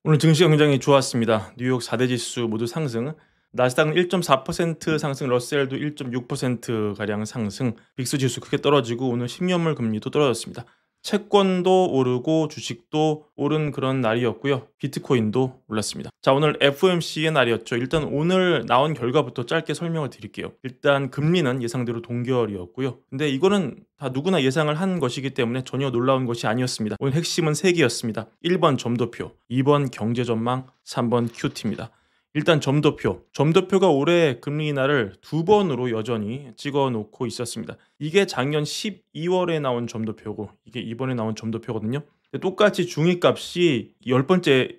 오늘 증시가 굉장히 좋았습니다. 뉴욕 4대 지수 모두 상승, 나스닥은 1.4% 상승, 러셀도 1.6% 가량 상승, 빅스 지수 크게 떨어지고 오늘 10년물 금리도 떨어졌습니다. 채권도 오르고 주식도 오른 그런 날이었고요. 비트코인도 올랐습니다. 자, 오늘 FOMC의 날이었죠. 일단 오늘 나온 결과부터 짧게 설명을 드릴게요. 일단 금리는 예상대로 동결이었고요. 근데 이거는 다 누구나 예상을 한 것이기 때문에 전혀 놀라운 것이 아니었습니다. 오늘 핵심은 3개였습니다. 1번 점도표, 2번 경제전망, 3번 QT입니다. 일단 점도표가 올해 금리 인하를 2번으로 여전히 찍어 놓고 있었습니다. 이게 작년 12월에 나온 점도표고 이게 이번에 나온 점도표거든요. 똑같이 중위값이 10번째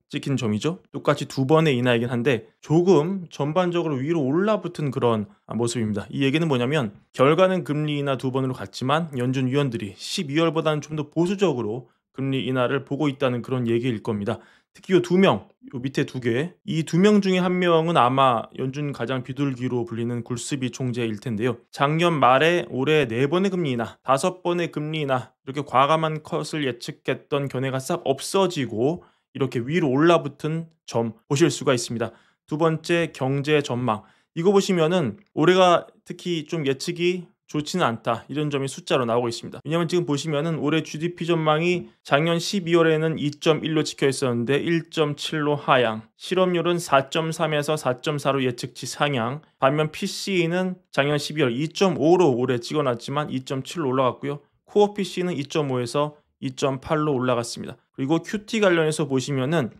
찍힌 점이죠. 똑같이 2번의 인하이긴 한데 조금 전반적으로 위로 올라붙은 그런 모습입니다. 이 얘기는 뭐냐면 결과는 금리 인하 2번으로 갔지만 연준 위원들이 12월보다는 좀 더 보수적으로 금리 인하를 보고 있다는 그런 얘기일 겁니다. 특히 요 2명, 요 밑에 2개, 이 2명 중에 1명은 아마 연준 가장 비둘기로 불리는 굴스비 총재일 텐데요. 작년 말에 올해 4번의 금리 인하, 5번의 금리 인하, 이렇게 과감한 컷을 예측했던 견해가 싹 없어지고 이렇게 위로 올라붙은 점 보실 수가 있습니다. 두 번째, 경제 전망. 이거 보시면은 올해가 특히 좀 예측이 좋지는 않다, 이런 점이 숫자로 나오고 있습니다. 왜냐하면 지금 보시면은 올해 GDP 전망이 작년 12월에는 2.1로 찍혀 있었는데 1.7로 하향, 실업률은 4.3에서 4.4로 예측치 상향, 반면 PCE는 작년 12월 2.5로 올해 찍어놨지만 2.7로 올라갔고요. 코어 PC는 2.5에서 2.8로 올라갔습니다. 그리고 QT 관련해서 보시면은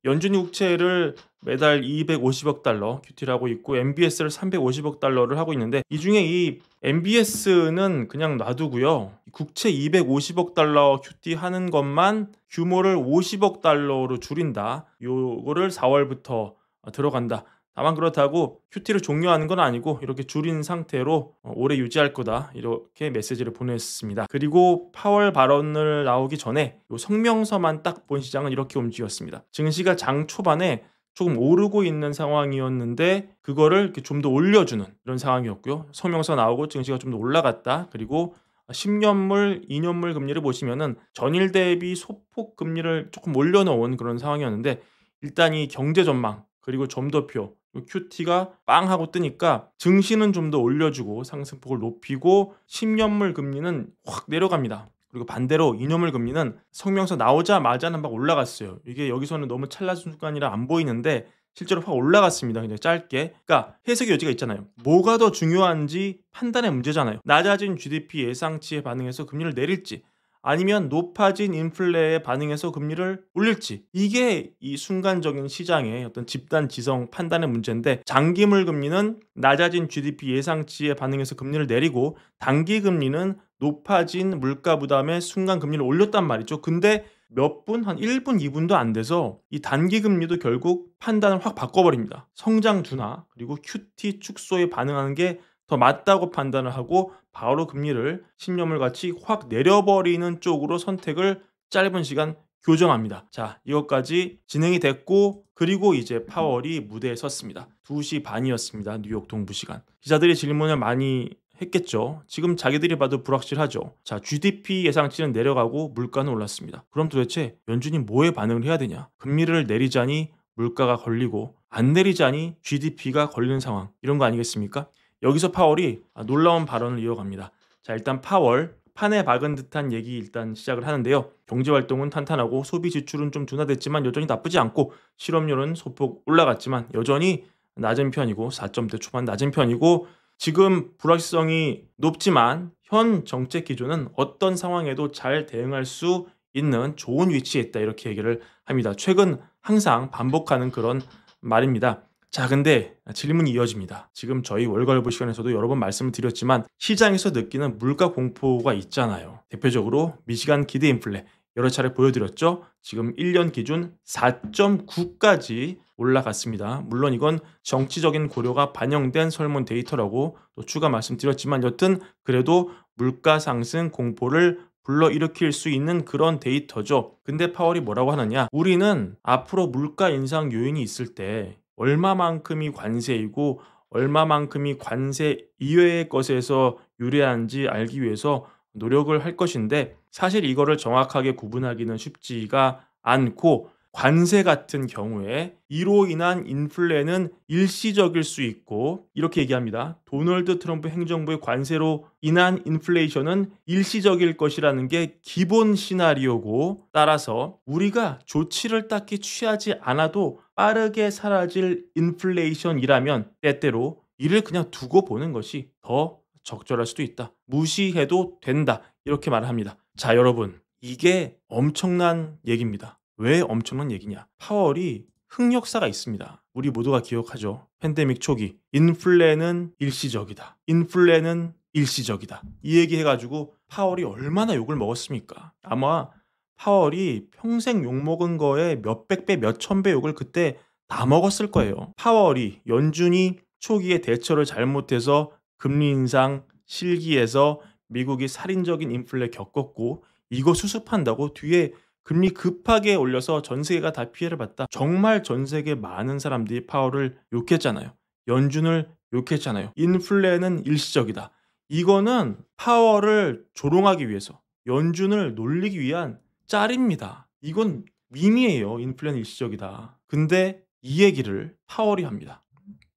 연준이 국채를 매달 250억 달러 큐티를 하고 있고 MBS를 350억 달러를 하고 있는데 이 중에 이 MBS는 그냥 놔두고요. 국채 250억 달러 큐티 하는 것만 규모를 50억 달러로 줄인다. 요거를 4월부터 들어간다. 다만 그렇다고 큐티를 종료하는 건 아니고 이렇게 줄인 상태로 오래 유지할 거다, 이렇게 메시지를 보냈습니다. 그리고 파월 발언을 나오기 전에 요 성명서만 딱 본 시장은 이렇게 움직였습니다. 증시가 장 초반에 조금 오르고 있는 상황이었는데 그거를 좀 더 올려주는 이런 상황이었고요. 성명서 나오고 증시가 좀 더 올라갔다. 그리고 10년물, 2년물 금리를 보시면은 전일 대비 소폭 금리를 조금 올려놓은 그런 상황이었는데 일단 이 경제 전망 그리고 점도표 QT가 빵 하고 뜨니까 증시는 좀 더 올려주고 상승폭을 높이고 10년물 금리는 확 내려갑니다. 그리고 반대로 2년물 금리는 성명서 나오자마자는 막 올라갔어요. 이게 여기서는 너무 찰나는 순간이라 안 보이는데 실제로 확 올라갔습니다. 그냥 짧게. 그러니까 해석의 여지가 있잖아요. 뭐가 더 중요한지 판단의 문제잖아요. 낮아진 GDP 예상치에 반응해서 금리를 내릴지 아니면 높아진 인플레에 반응해서 금리를 올릴지, 이게 이 순간적인 시장의 어떤 집단 지성 판단의 문제인데 장기물 금리는 낮아진 GDP 예상치에 반응해서 금리를 내리고 단기 금리는 높아진 물가 부담에 순간 금리를 올렸단 말이죠. 근데 몇 분, 한 1분, 2분도 안 돼서 이 단기 금리도 결국 판단을 확 바꿔버립니다. 성장 둔화 그리고 QT 축소에 반응하는 게 더 맞다고 판단을 하고 바로 금리를 10년물 같이 확 내려버리는 쪽으로 선택을 짧은 시간 교정합니다. 자, 이것까지 진행이 됐고 그리고 이제 파월이 무대에 섰습니다. 2시 반이었습니다. 뉴욕 동부 시간. 기자들이 질문을 많이 했겠죠. 지금 자기들이 봐도 불확실하죠. 자, GDP 예상치는 내려가고 물가는 올랐습니다. 그럼 도대체 연준이 뭐에 반응을 해야 되냐? 금리를 내리자니 물가가 걸리고 안 내리자니 GDP가 걸리는 상황, 이런 거 아니겠습니까? 여기서 파월이 놀라운 발언을 이어갑니다. 자, 일단 파월 판에 박은 듯한 얘기 일단 시작을 하는데요. 경제 활동은 탄탄하고 소비 지출은 좀 둔화됐지만 여전히 나쁘지 않고 실업률은 소폭 올라갔지만 여전히 낮은 편이고 4점대 초반 낮은 편이고 지금 불확실성이 높지만 현 정책 기조는 어떤 상황에도 잘 대응할 수 있는 좋은 위치에 있다, 이렇게 얘기를 합니다. 최근 항상 반복하는 그런 말입니다. 자, 근데 질문이 이어집니다. 지금 저희 월갈부 시간에서도 여러 번 말씀을 드렸지만 시장에서 느끼는 물가 공포가 있잖아요. 대표적으로 미시간 기대 인플레 여러 차례 보여드렸죠. 지금 1년 기준 4.9까지 올라갔습니다. 물론 이건 정치적인 고려가 반영된 설문 데이터라고 또 추가 말씀드렸지만 여튼 그래도 물가 상승 공포를 불러일으킬 수 있는 그런 데이터죠. 근데 파월이 뭐라고 하느냐? 우리는 앞으로 물가 인상 요인이 있을 때 얼마만큼이 관세이고 얼마만큼이 관세 이외의 것에서 유리한지 알기 위해서 노력을 할 것인데 사실 이거를 정확하게 구분하기는 쉽지가 않고 관세 같은 경우에 이로 인한 인플레는 일시적일 수 있고 이렇게 얘기합니다. 도널드 트럼프 행정부의 관세로 인한 인플레이션은 일시적일 것이라는 게 기본 시나리오고 따라서 우리가 조치를 딱히 취하지 않아도 빠르게 사라질 인플레이션이라면 때때로 이를 그냥 두고 보는 것이 더 적절할 수도 있다. 무시해도 된다. 이렇게 말을 합니다. 자, 여러분. 이게 엄청난 얘기입니다. 왜 엄청난 얘기냐? 파월이 흑역사가 있습니다. 우리 모두가 기억하죠. 팬데믹 초기 인플레는 일시적이다. 인플레는 일시적이다. 이 얘기 해가지고 파월이 얼마나 욕을 먹었습니까? 아마 파월이 평생 욕먹은 거에 몇백 배, 몇천 배 욕을 그때 다 먹었을 거예요. 파월이 연준이 초기에 대처를 잘못해서 금리 인상 실기에서 미국이 살인적인 인플레 겪었고 이거 수습한다고 뒤에 금리 급하게 올려서 전 세계가 다 피해를 봤다. 정말 전 세계 많은 사람들이 파월을 욕했잖아요. 연준을 욕했잖아요. 인플레는 일시적이다. 이거는 파월을 조롱하기 위해서 연준을 놀리기 위한 짤입니다. 이건 밈이에요. 인플레는 일시적이다. 근데 이 얘기를 파월이 합니다.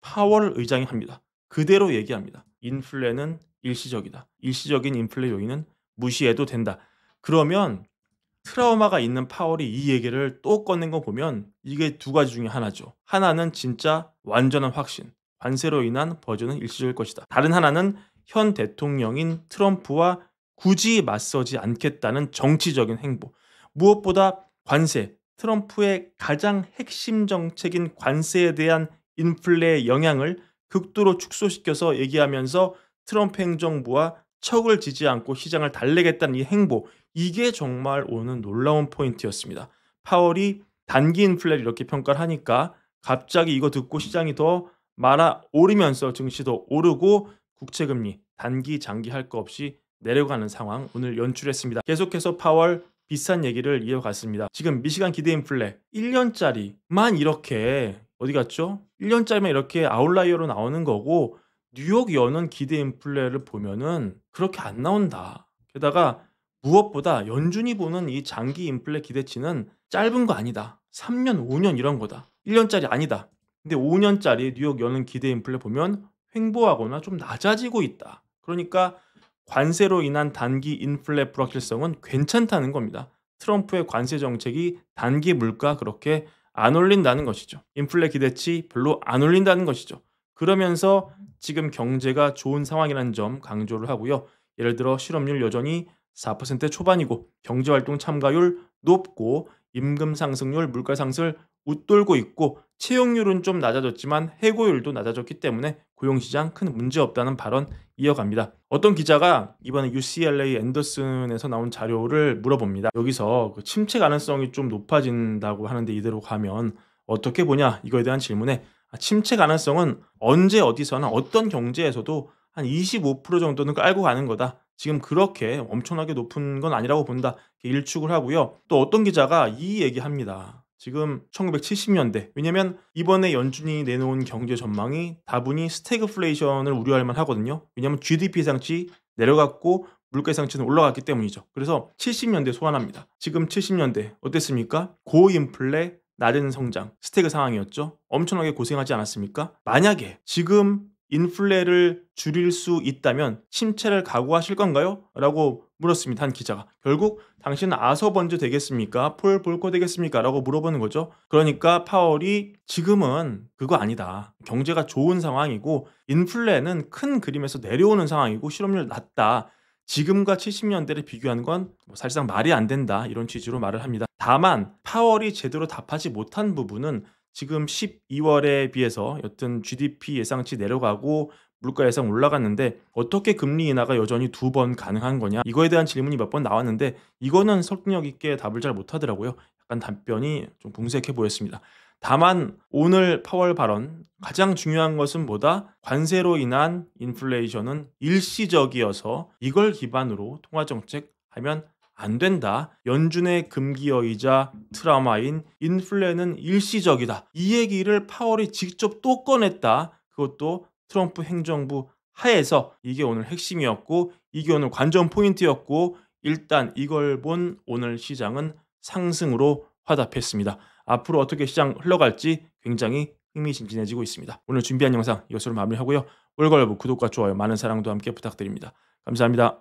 파월 의장이 합니다. 그대로 얘기합니다. 인플레는 일시적이다. 일시적인 인플레 요인은 무시해도 된다. 그러면 트라우마가 있는 파월이 이 얘기를 또 꺼낸 거 보면 이게 두 가지 중에 하나죠. 하나는 진짜 완전한 확신. 관세로 인한 버전은 일시적일 것이다. 다른 하나는 현 대통령인 트럼프와 굳이 맞서지 않겠다는 정치적인 행보. 무엇보다 관세, 트럼프의 가장 핵심 정책인 관세에 대한 인플레의 영향을 극도로 축소시켜서 얘기하면서 트럼프 행정부와 척을 지지 않고 시장을 달래겠다는 이 행보, 이게 정말 오는 놀라운 포인트였습니다. 파월이 단기 인플레를 이렇게 평가를 하니까 갑자기 이거 듣고 시장이 더 말아오르면서 증시도 오르고 국채금리 단기 장기 할 거 없이 내려가는 상황 오늘 연출했습니다. 계속해서 파월 비슷한 얘기를 이어갔습니다. 지금 미시간 기대 인플레 1년짜리만 이렇게 어디 갔죠? 1년짜리만 이렇게 아웃라이어로 나오는 거고 뉴욕 연은 기대 인플레를 보면은 그렇게 안 나온다. 게다가 무엇보다 연준이 보는 이 장기 인플레 기대치는 짧은 거 아니다. 3년, 5년 이런 거다. 1년짜리 아니다. 근데 5년짜리 뉴욕 연은 기대 인플레 보면 횡보하거나 좀 낮아지고 있다. 그러니까 관세로 인한 단기 인플레 불확실성은 괜찮다는 겁니다. 트럼프의 관세 정책이 단기 물가 그렇게 안 올린다는 것이죠. 인플레 기대치 별로 안 올린다는 것이죠. 그러면서 지금 경제가 좋은 상황이라는 점 강조를 하고요. 예를 들어 실업률 여전히 4% 초반이고 경제활동 참가율 높고 임금 상승률, 물가 상승을 웃돌고 있고 채용률은 좀 낮아졌지만 해고율도 낮아졌기 때문에 고용시장 큰 문제 없다는 발언 이어갑니다. 어떤 기자가 이번에 UCLA 앤더슨에서 나온 자료를 물어봅니다. 여기서 그 침체 가능성이 좀 높아진다고 하는데 이대로 가면 어떻게 보냐 이거에 대한 질문에 침체 가능성은 언제 어디서나 어떤 경제에서도 한 25% 정도는 깔고 가는 거다. 지금 그렇게 엄청나게 높은 건 아니라고 본다. 일축을 하고요. 또 어떤 기자가 이 얘기합니다. 지금 1970년대. 왜냐면 이번에 연준이 내놓은 경제 전망이 다분히 스태그플레이션을 우려할 만하거든요. 왜냐면 GDP 예상치 내려갔고 물가 예상치는 올라갔기 때문이죠. 그래서 70년대 소환합니다. 지금 70년대 어땠습니까? 고인플레, 낮은 성장, 스태그 상황이었죠. 엄청나게 고생하지 않았습니까? 만약에 지금 인플레를 줄일 수 있다면 침체를 각오하실 건가요? 라고 물었습니다. 한 기자가. 결국 당신은 아서번즈 되겠습니까? 폴 볼커 되겠습니까? 라고 물어보는 거죠. 그러니까 파월이 지금은 그거 아니다. 경제가 좋은 상황이고 인플레는 큰 그림에서 내려오는 상황이고 실업률 낮다. 지금과 70년대를 비교하는 건 사실상 말이 안 된다. 이런 취지로 말을 합니다. 다만 파월이 제대로 답하지 못한 부분은 지금 12월에 비해서 여튼 GDP 예상치 내려가고 물가 예상 올라갔는데 어떻게 금리 인하가 여전히 2번 가능한 거냐 이거에 대한 질문이 몇 번 나왔는데 이거는 설득력 있게 답을 잘 못하더라고요. 약간 답변이 좀 궁색해 보였습니다. 다만 오늘 파월 발언 가장 중요한 것은 뭐다? 관세로 인한 인플레이션은 일시적이어서 이걸 기반으로 통화정책 하면 안 된다. 연준의 금기어이자 트라우마인 인플레는 일시적이다. 이 얘기를 파월이 직접 또 꺼냈다. 그것도 트럼프 행정부 하에서 이게 오늘 핵심이었고 이게 오늘 관전 포인트였고 일단 이걸 본 오늘 시장은 상승으로 화답했습니다. 앞으로 어떻게 시장 흘러갈지 굉장히 흥미진진해지고 있습니다. 오늘 준비한 영상 이것으로 마무리하고요. 월걸부 구독과 좋아요 많은 사랑도 함께 부탁드립니다. 감사합니다.